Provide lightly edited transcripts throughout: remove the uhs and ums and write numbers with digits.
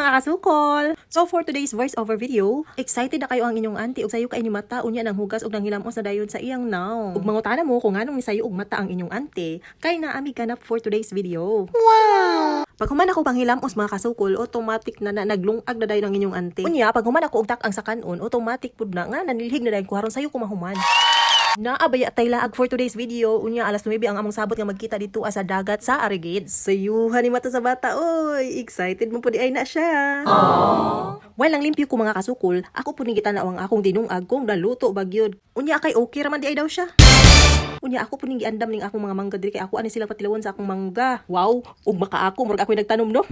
mga kasukol! So for today's voiceover video, excited na kayo ang inyong auntie ug sayo ka inyong mata unya ng hugas ug ng hilamos na dayon sa iyang naw. Ug mangutana mo kung anong nisayo ug mata ang inyong auntie, kay naami ganap for today's video. Wow! Pag human ako pang hilamos mga kasukol, automatic na naglungag na dayon ang inyong auntie. Unya pag human ako og tak ang sa kanon, automatic pud na nga nanilhig na dayon ko haron sayo kumahuman. Naabaya tay laag for today's video. Unya alas 9 ang among sabot nga magkita dito sa dagat sa Arigid. Sayuhan ni mata sa bata. Oy, excited mo pud ay na siya. Aww. While ang limpyo ko mga kasukol, ako pud ni gitanaw ang akong dinungag kung naluto bagyod. Unya kay okay raman di ay daw siya. Unya ako pud ni giandam ning akong mga mangga diri kay ako ani sila patilawon sa akong mangga. Wow, ug maka ako murag ako nagtanom no.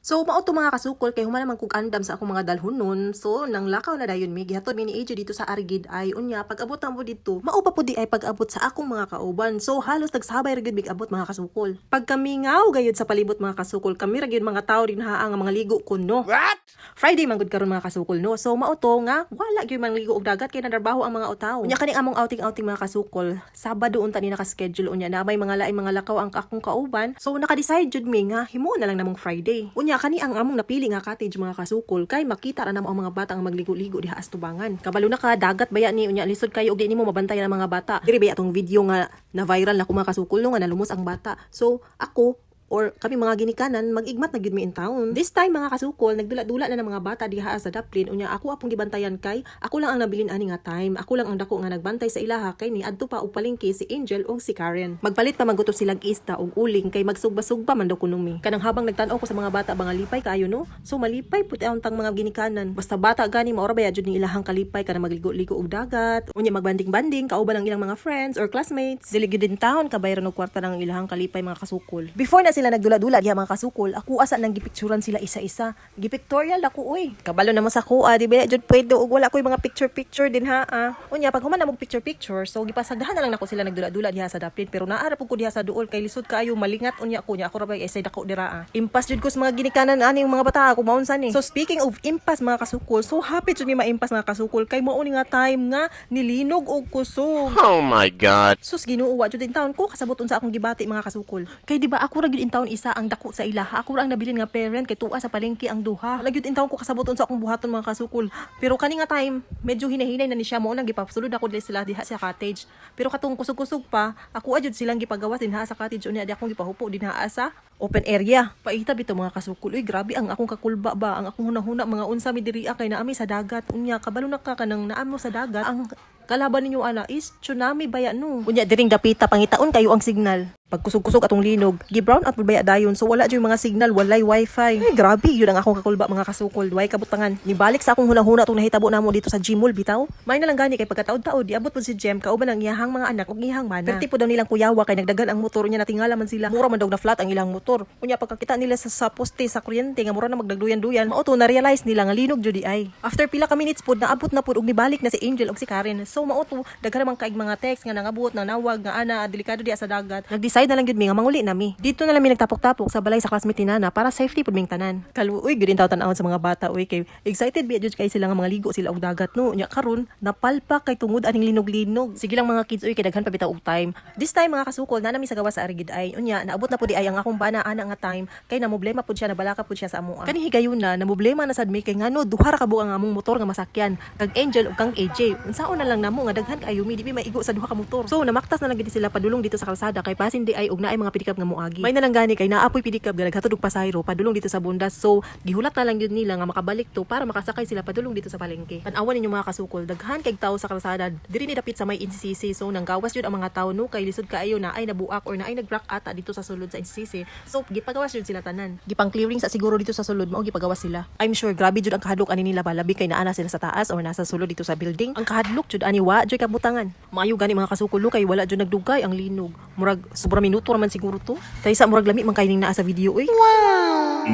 So, mao to mga kasukol, kay human naman kong andam sa akong mga dalhonon. So, nang lakaw na dayon mi, gihatod mi ni AJ dito sa Arigid ay, unya, pag-abot na mo dito, mao pa po di ay pag-abot sa akong mga kauban. So, halos nagsabay ragid mig abot mga kasukol. Pag kami ngaw gayud sa palibot mga kasukol, kami ragid mga tao din haang mga ligo ko, no? What? Friday man gud karon mga kasukol, no? So, mao to nga, wala gyud man ligo og dagat kay nadarbaho ang mga utaw. Unya kaning among outing mga kasukol, Sabado unta ni naka-schedule unya na may mga laing mga lakaw ang akong kauban. So, naka-decide jud mi nga himo na lang namong Friday. Unya kani ang among napili nga cottage mga kasukol kay makita ra namo ang mga bata ang magligo-ligo diha sa tubangan. Kabalo na ka dagat baya ni unya lisod kayo og di nimo mabantayan ang mga bata. Diri baya atong video nga na viral na ko mga kasukol no, nga nalumos ang bata. So ako or kami mga ginikanan, mag-igmat na gyud mi in town. This time mga kasukol, nagdula-dula na ng mga bata diha sa Daplin. Unya ako apong gibantayan kay ako lang ang nabilin ani nga time. Ako lang ang dako nga nagbantay sa ilaha kay ni adto pa og palengke si Angel ug si Karen. Magpalit pa maguto silang ista og uling kay magsugba-sugba man daw kuno mi. Kanang habang nagtan-aw ko sa mga bata mga lipay kaayo no. So malipay pud ang tang mga ginikanan. Basta bata gani maora baya jud ni ilahang kalipay kana magligo-ligo og dagat. Unya magbanding-banding kauban ang ilang mga friends or classmates. Dili gyud din taon kabayran og kwarta ng ilahang kalipay mga kasukol. Before na sila nagdula-dula diha mga kasukol, ako asa nang gipicturan sila isa-isa. Gipictorial ako oy. Kabalo na mo sa kuha, di ba jud pwede og wala koy mga picture din ha. Unya pag human na mo picture, so gipasagdahan na lang nako sila nagdula-dula diha sa Daplin pero naara pud ko diha sa duol kay lisod kaayo malingat unya ako ra bay say dako dira. Impas jud ko sa mga ginikanan ani yung mga bata ako maunsa ni. So speaking of impas mga kasukol, so happy jud mi maimpas mga kasukol kay mao ni nga time nga nilinog og kusog. Oh my God. Sus Ginoo wa jud in taon ko kasabot unsa akong gibati mga kasukol. Kay di ba ako ra gyud in taon isa ang dako sa ilaha. Ako ra ang nabilin nga parent kay tuwa sa palengke ang duha. Wala gyud in taon ko kasabot unsa akong buhaton mga kasukol. Pero kani nga time medyo hinahinay na ni siya mo nang gipasulod ako dili sila diha sa cottage. Pero katong kusog-kusog pa, ako ajud silang gipagawas dinha sa cottage unya di akong gipahupo dinha sa open area. Paita bitaw mga kasukol. Uy, grabe ang akong kakulba ba, ang akong hunahuna mga unsa mi diri kay naami sa dagat. Unya kabalo na ka kanang naamo sa dagat. Ang kalaban ninyo ana is tsunami baya no. Unya diring dapita pangitaon kayo ang signal. Pagkusog-kusog atong linog, gi-brown out baya dayon so wala jud mga signal, walay wifi. Ay grabe yun ang akong kakulba mga kasukol. Way kabutangan. Nibalik sa akong hunahuna tong nahitabo namo dito sa Gmall bitaw. May na lang gani kay pagkataod-taod diabot pud si Jem kauban ang iyahang mga anak ug iyahang mana. Perti po daw nilang kuyawa kay nagdagan ang motor niya natingala man sila. Mura man daw na flat ang ilang motor. Unya pagkakita nila sa poste sa kuryente nga mura na magdagduyan-duyan, mao to na realize nila nga linog jud ay. After pila ka minutes pud naabot na pud ug nibalik na si Angel ug si Karen. So mao to daghan man kaig mga text nga nangabot na nawag nga ana delikado diha sa dagat. Nag-decide na lang gud mi nga manguli nami. Dito na lang mi nagtapok-tapok sa balay sa classmate ni Nana para safety pud ming tanan. Uy, gudin taw tan-awon sa mga bata uy kay excited biya jud kay sila nga mga ligo sila og dagat no. Nya karon napalpak kay tungod aning linog-linog. Sige lang mga kids uy kay daghan pa bitaw og time. This time mga kasukol na nami sa gawas sa Arigid ay unya naabot na pud di ay ang akong bana ana nga time kay namoblema pud siya na balaka pud siya sa amoa. Kani higayon na namoblema na sad mi kay ngano duha ra ka buang ang among motor nga masakyan kag Angel ug kang AJ. Unsaon na lang namo nga daghan kayo mi di maigo sa duha ka motor. So namaktas na lang gid sila padulong dito sa kalsada kay pasin di ay og naay mga pidikap nga moagi. May na lang gani kay naapoy pidikap nga naghatod og pasayro padulong dito sa bundas. So gihulat na lang yun nila nga makabalik to para makasakay sila padulong dito sa palengke. Tan-awan ninyo mga kasukol, daghan kay tao sa kalsada diri ni dapit sa may NCC. So nanggawas jud ang mga tao no kay lisod kaayo na ay nabuak or na ay nag-block ata dito sa sulod sa NCC. So gipagawas jud sila tanan. Gipang clearing sa siguro dito sa sulod mao gipagawas sila. I'm sure grabe jud ang kahadlok ani nila ba labi kay naana sila sa taas or nasa sulod dito sa building. Ang kahadlok jud ani wa jud kabutangan. Maayo gani mga kasukol kay wala jud nagdugay ang linog. Murag sobra minuto raman siguro to. Kaysa murag lami man kay ning naa sa video uy. Wow.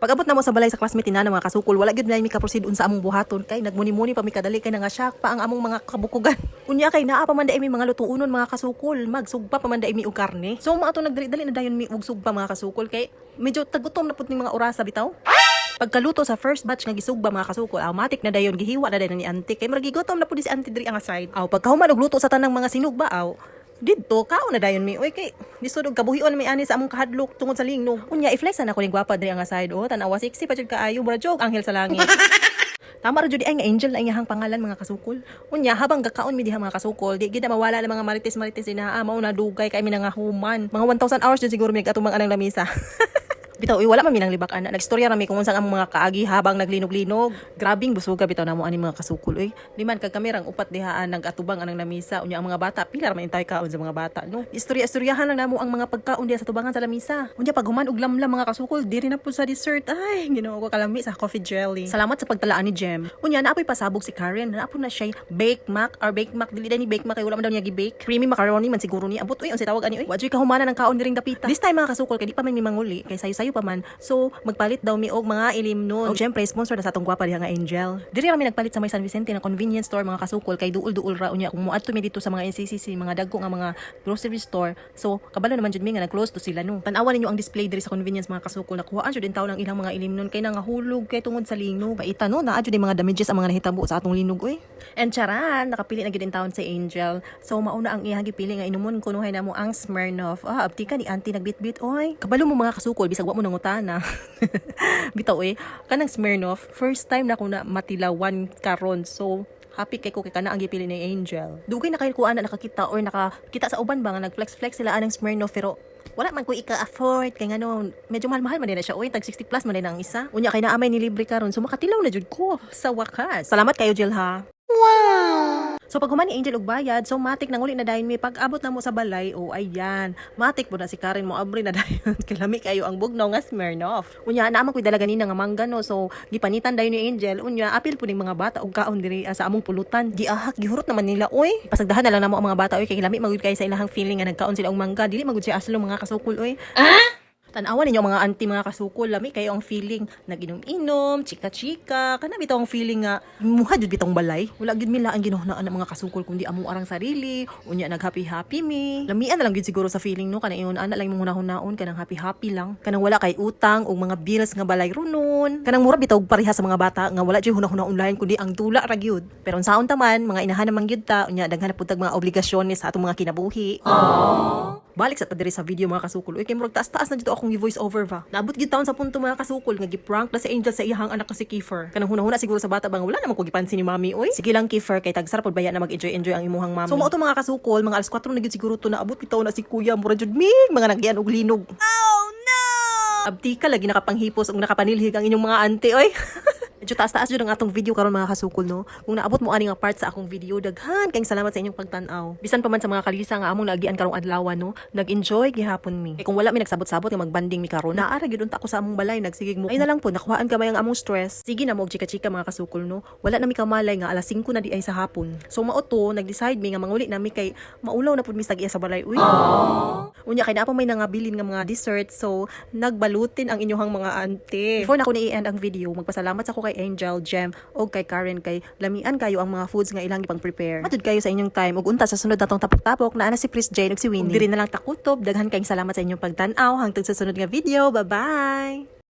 Pag-abot na mo sa balay sa classmate na mga kasukol, wala gyud na mi ka-proceed unsa among buhaton kay nagmuni-muni pa mi kadali kay nangasyak pa ang among mga kabukugan. Unya kay naa pa man dai mi mga lutuonon mga kasukol, magsugpa pa man dai mi og karne. So maato nagdali-dali na dayon mi og sugpa mga kasukol kay medyo tagutom na pud ning mga orasa bitaw. Pagkaluto sa first batch nga gisugba mga kasukol, automatic na dayon gihiwa na dayon ni auntie kay murag gigutom na pud si auntie diri ang side. Aw pagkahuman og luto sa tanang mga sinugba aw Dito, kao na dayon mi. Uy, kay, lisod og kabuhion may ani sa among kahadlok tungod sa lingnog. Unya, i-flex na ako ni gwapa diri nga side. Oh, tanawa sexy pa jud kaayo, bra jog, anghel sa langit. Tama ra jud ay nga angel na iyahang pangalan mga kasukol. Unya, habang gakaon mi diha mga kasukol, di gid na mawala na mga marites-marites ina mao na dugay kay mi nga human. Mga 1,000 hours jud siguro mi nag-atong mga anang lamisa. Bitaw, wala man minang libak ana. Nagstorya rami kung unsang ang mga kaagi habang naglinog-linog. Grabing busuga bitaw namo ani mga kasukol oy. Di man kag kamerang upat dihaan nag-atubang anang lamisa. Unya ang mga bata pila ra man intay kaon sa mga bata no. Istorya-istoryahan lang namo ang mga pagkaon diha sa tubangan sa lamisa. Unya pag human og lamlam mga kasukol, diri na po sa dessert. Ay, Ginoo ko kalami sa coffee jelly. Salamat sa pagtalaan ni Jem. Unya naapoy pasabog si Karen. Naapo na siya bake mac or bake mac dili ni bake mac kay wala man daw niya gi-bake. Creamy macaroni man siguro ni. Ambot uy, unsay tawag ani uy? Wa jud ka humana ng kaon diring dapita. This time mga kasukol kay di pa man mi manguli kay sayo-sayo pa man. So magpalit daw mi og mga ilim nun. Og syempre sponsor na sa atong gwapa diha nga Angel. Diri kami nagpalit sa may San Vicente na convenience store mga kasukol kay duol-duol ra unya kung muadto mi dito sa mga NCCC mga dagko nga mga grocery store. So kabalo naman jud mi nga nag-close to sila no. Tan-awan ninyo ang display diri sa convenience mga kasukol nakuhaan jud din taw ng ilang mga ilim nun kay nangahulog kay tungod sa linog. Paita no naa jud mga damages ang mga nahitabo sa atong linog oy. And charan nakapili na gid din taon sa Angel. So mauna ang iyang gipili nga inumon kunuhay namo ang Smirnoff. Abti ka ni auntie nagbitbit oy. Kabalo mo mga kasukol bisag wa mo nangutana. Bitaw kanang Smirnoff first time na ko na matilawan karon so happy kay ko kay kana ang gipili ni Angel. Dugay na kayo ko ana nakakita or nakakita sa uban ba nga nagflex-flex sila anang Smirnoff pero wala man ko ika-afford kay ngano medyo mahal-mahal man din na siya oy tag 60 plus man din ang isa. Unya kay naamay ni libre karon so makatilaw na jud ko sa wakas. Salamat kayo Jill ha. Wow! So pag human ni Angel og bayad, so matik nang uli na dayon mi pag abot na mo sa balay, oh ayan. Matik po na si Karen mo abri na dayon. Kilami kayo ang bugnaw nga Smirnoff. Unya naman ko'y dalaga nina nga mangga no. So gipanitan dayon ni Angel. Unya apil po ning mga bata og kaon diri sa among pulutan. Giahak gihurot naman nila oy. Pasagdahan na lang namo ang mga bata oy kay kilami magud kay sa ilahang feeling nga nagkaon sila og mangga. Dili magud siya aslo mga kasukol oy. Tanawan ninyo mga auntie mga kasukol lami kayo ang feeling naginom-inom, chika-chika, kana bitaw ang feeling nga muha jud bitong balay. Wala gid mila ang ginuhnaan ng mga kasukol kundi amo arang sarili, unya nag-happy-happy mi. Lamian na lang gid siguro sa feeling no kana ingon ana lang imong hunahon kanang happy-happy lang. Kanang wala kay utang og mga bills nga balay runon. Kanang mura bitaw pareha sa mga bata nga wala jud hunahon lain kundi ang tula ra gyud. Pero unsaon taman mga inahan naman gyud ta unya daghan na pud tag mga obligasyon sa atong mga kinabuhi. Aww. Balik sa tadiri sa video mga kasukol. Uy, kay murag taas-taas na dito akong gi-voice over ba. Naabot gid taon sa punto mga kasukol nga gi-prank na si Angel sa iyahang anak ka si Kiefer. Kanang hunahuna siguro sa bata bang wala naman ko gipansin ni mami oy. Sige lang Kiefer kay tag sarap pod baya na mag-enjoy ang imuhang mami. So mao to mga kasukol, mga alas 4 na gid siguro to naabot bitaw na si Kuya mura jud mig mga nagyan og linog. Oh no! Abti ka lagi nakapanghipos ug nakapanilhig ang inyong mga ante oy. Medyo taas-taas yun ang atong video karon mga kasukol no. Kung naabot mo ani nga part sa akong video, daghan kayong salamat sa inyong pagtan-aw. Bisan pa man sa mga kalisa nga among naagian karong adlaw no, nag-enjoy gihapon mi. Kung wala mi nagsabot-sabot nga magbanding mi karon, naara gyud unta ako sa among balay nagsigig mo. Ay na lang po nakuhaan ka ang among stress. Sige na mo og chika-chika mga kasukol no. Wala na mi kamalay nga alas 5 na di ay sa hapon. So mao to nag-decide mi nga manguli na mi kay maulaw na pud mi sa giya sa balay. Uy. Unya kay na pa may nangabilin nga mga dessert so nagbalutin ang inyong mga ante. Before na ko ni-end ang video, magpasalamat ako kay Angel, Jem, o kay Karen kay lamian kayo ang mga foods nga ilang ipang prepare. Matud kayo sa inyong time ug unta sa sunod natong tapok-tapok na ana si Chris Jane ug si Winnie. Diri na lang takutob, daghan kayong salamat sa inyong pagtan-aw hangtod sa sunod nga video. Bye-bye.